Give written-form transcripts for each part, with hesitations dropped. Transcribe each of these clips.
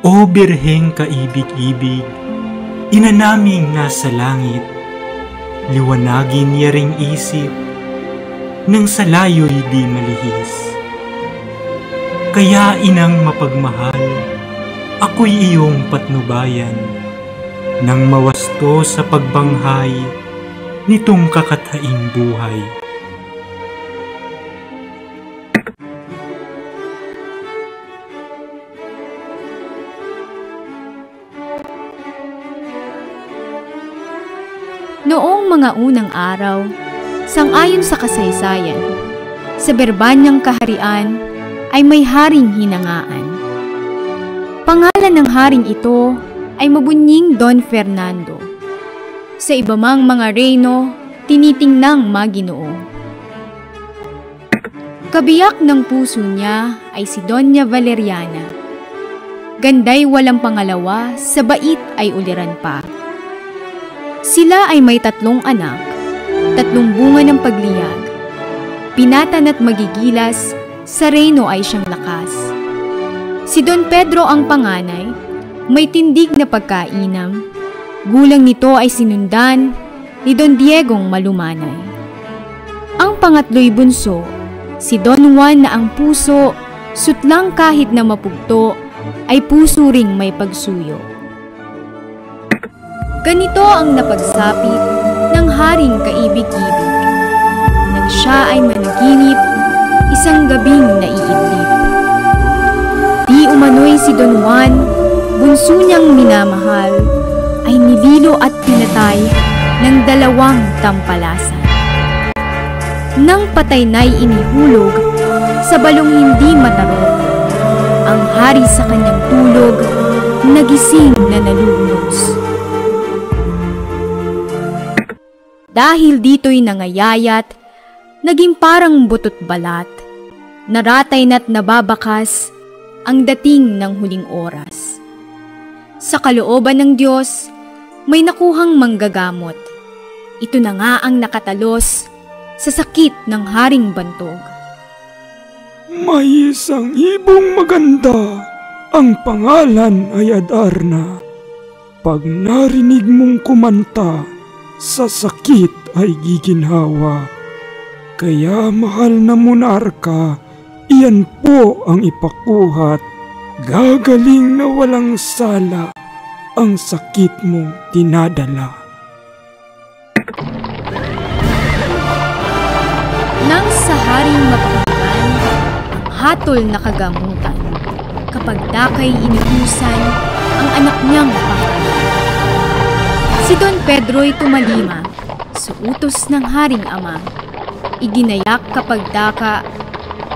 O Birheng kaibig-ibig, ina naming nasa langit, liwanagin niya ring isip, nang sa layo'y di malihis. Kaya inang mapagmahal, ako'y iyong patnubayan, nang mawasto sa pagbanghay nitong kakathaing buhay. Noong mga unang araw, sang-ayon sa kasaysayan, sa Berbanyang kaharian ay may haring hinangaan. Pangalan ng haring ito ay mabunying Don Fernando. Sa iba mang mga reyno, tinitingnang maginoo. Kabiyak ng puso niya ay si Doña Valeriana. Ganday walang pangalawa, sa bait ay uliran pa. Sila ay may 3 anak, 3 bunga ng pagliyag. Pinatan at magigilas, sa reyno ay siyang lakas. Si Don Pedro ang panganay, may tindig na pagkainam. Gulang nito ay sinundan ni Don Diegong malumanay. Ang pangatlo'y bunso, si Don Juan na ang puso, sutlang kahit na mapugto, ay puso ring may pagsuyo. Ganito ang napagsapit ng haring kaibig-ibig. Nang siya ay managinip, isang gabing naiidlip. Di umano'y si Don Juan, bunso niyang minamahal, ay nililo at pinatay ng 2 tampalasan. Nang patay na'y inihulog sa balong hindi matarong, ang hari sa kanyang tulog, nagising na nalulunod. Dahil dito'y nangayayat, naging parang butot balat, naratay na't nababakas ang dating ng huling oras. Sa kalooban ng Diyos, may nakuhang manggagamot. Ito na nga ang nakatalos sa sakit ng haring bantog. May isang ibong maganda, ang pangalan ay Adarna. Pag narinig mong kumanta, sa sakit ay giginhawa. Kaya mahal na monarka, iyan po ang ipakuhat. Gagaling na walang sala ang sakit mong dinadala. Nang sa haring mapakinggan, ang hatol na kagamutan, kapag dakay inutusan ang anak niyang pakalan. Si Don Pedro'y tumalima sa utos ng haring ama. Iginayak kapag daka,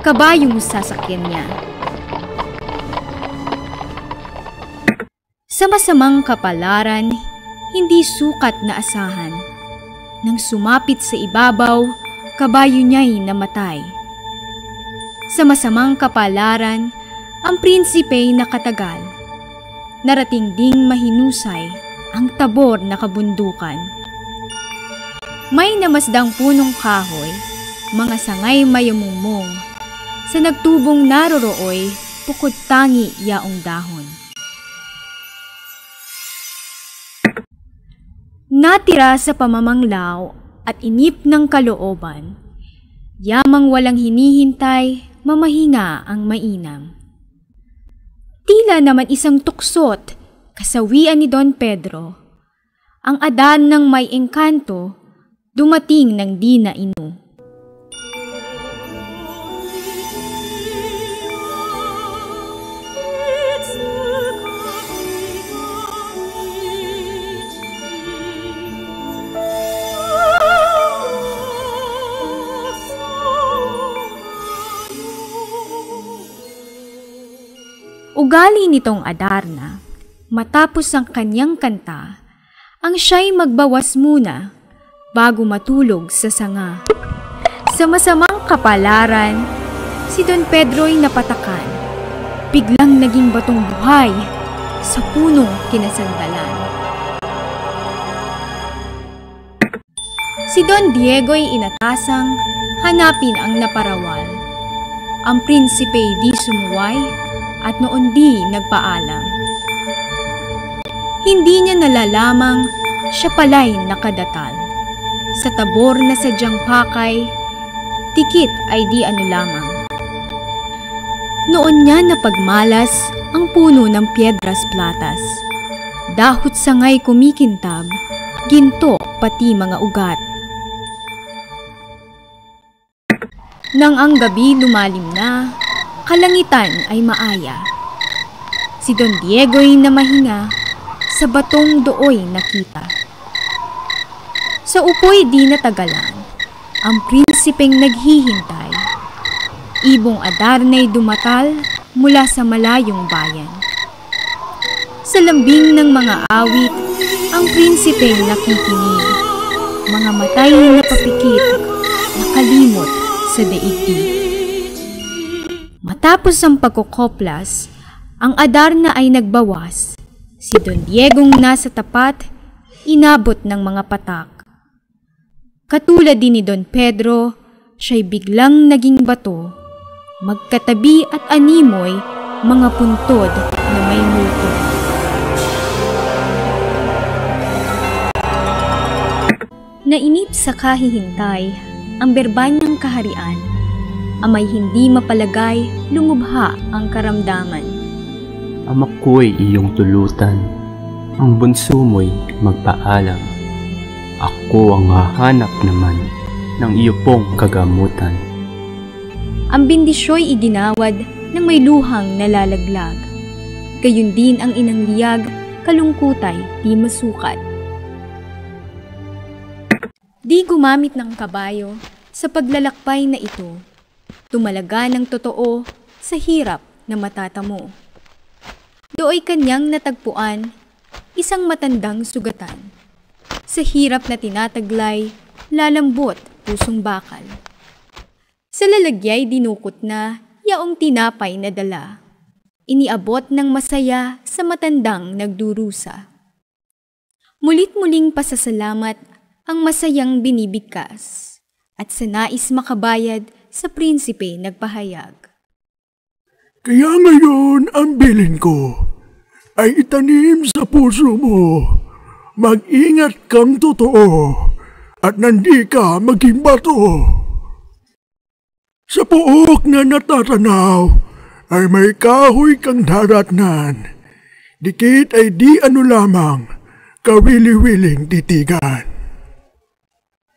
kabayong sasakyan niya. Sa masamang kapalaran, hindi sukat na asahan. Nang sumapit sa ibabaw, kabayo niya'y namatay. Sa masamang kapalaran, ang prinsipey nakatagal. Narating ding mahinusay ang tabor na kabundukan. May namasdang punong kahoy, mga sangay mayamumong, sa nagtubong narorooy, pukod tangi yaong dahon. Natira sa pamamanglaw at inip ng kalooban, yamang walang hinihintay, mamahinga ang mainam. Tila naman isang tuksot, kasawian ni Don Pedro, ang adan ng may engkanto, dumating ng di na inu. Ugali nitong Adarna, matapos ang kanyang kanta, ang siya'y magbawas muna bago matulog sa sanga. Sa masamang kapalaran, si Don Pedro'y napatakan, biglang naging batong buhay sa punong kinasandalan. Si Don Diego'y inatasang hanapin ang naparawal. Ang prinsipey di sumuway at noon di nagpaalam. Hindi niya nalalamang siya pala'y nakadatal. Sa tabor na sadyang pakay, tikit ay di ano lamang. Noon niya napagmalas ang puno ng Piedras Platas. Dahot sangay kumikintab, ginto pati mga ugat. Nang ang gabi lumalim na, kalangitan ay maaya. Si Don Diego'y namahinga, sa batong dooy nakita. Sa upoy di natagalan, ang prinsipeng naghihintay. Ibong Adarna'y dumatal mula sa malayong bayan. Sa lambing ng mga awit, ang prinsipeng nakikinig. Mga matay na papikit, nakalimot sa daigdig. Matapos ang pagkukoplas, ang Adarna ay nagbawas. Si Don Diego'ng nasa tapat, inabot ng mga patak. Katulad din ni Don Pedro, siya'y biglang naging bato. Magkatabi at animoy, mga puntod na may multo. Nainip sa kahihintay, ang berbanyang kaharian. Amay hindi mapalagay, lumubha ang karamdaman. Ama ko'y iyong tulutan, ang bunso mo'y magpaalam. Ako ang hahanap naman ng iyo pong kagamutan. Ang bindisyo'y iginawad ng may luhang nalalaglag. Gayun din ang inang liyag, kalungkutay di masukat. Di gumamit ng kabayo sa paglalakbay na ito. Tumalaga ng totoo sa hirap na matatamo. Dooy kanyang natagpuan, isang matandang sugatan. Sa hirap na tinataglay, lalambot pusong bakal. Sa lalagya'y dinukot na, yaong tinapay na dala. Iniabot ng masaya sa matandang nagdurusa. Mulit-muling pasasalamat ang masayang binibigkas, at sa nais makabayad sa prinsipe nagpahayag. Kaya ngayon ang bilin ko ay itanim sa puso mo. Mag-ingat kang totoo at nandi ka maging bato. Sa puok na natatanaw ay may kahoy kang daratnan. Dikit ay di ano lamang, kawili-wiling titigan.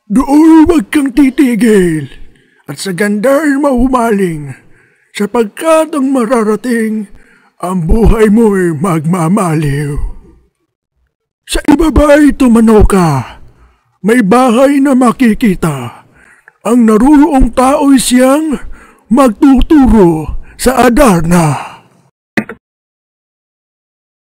Doon wag kang titigil at sa ganda ay mahumaling. Sapagkat ang mararating, ang buhay mo'y magmamaliw. Sa ibaba'y tumanaw ka, may bahay na makikita. Ang naruroong tao'y siyang magtuturo sa Adarna.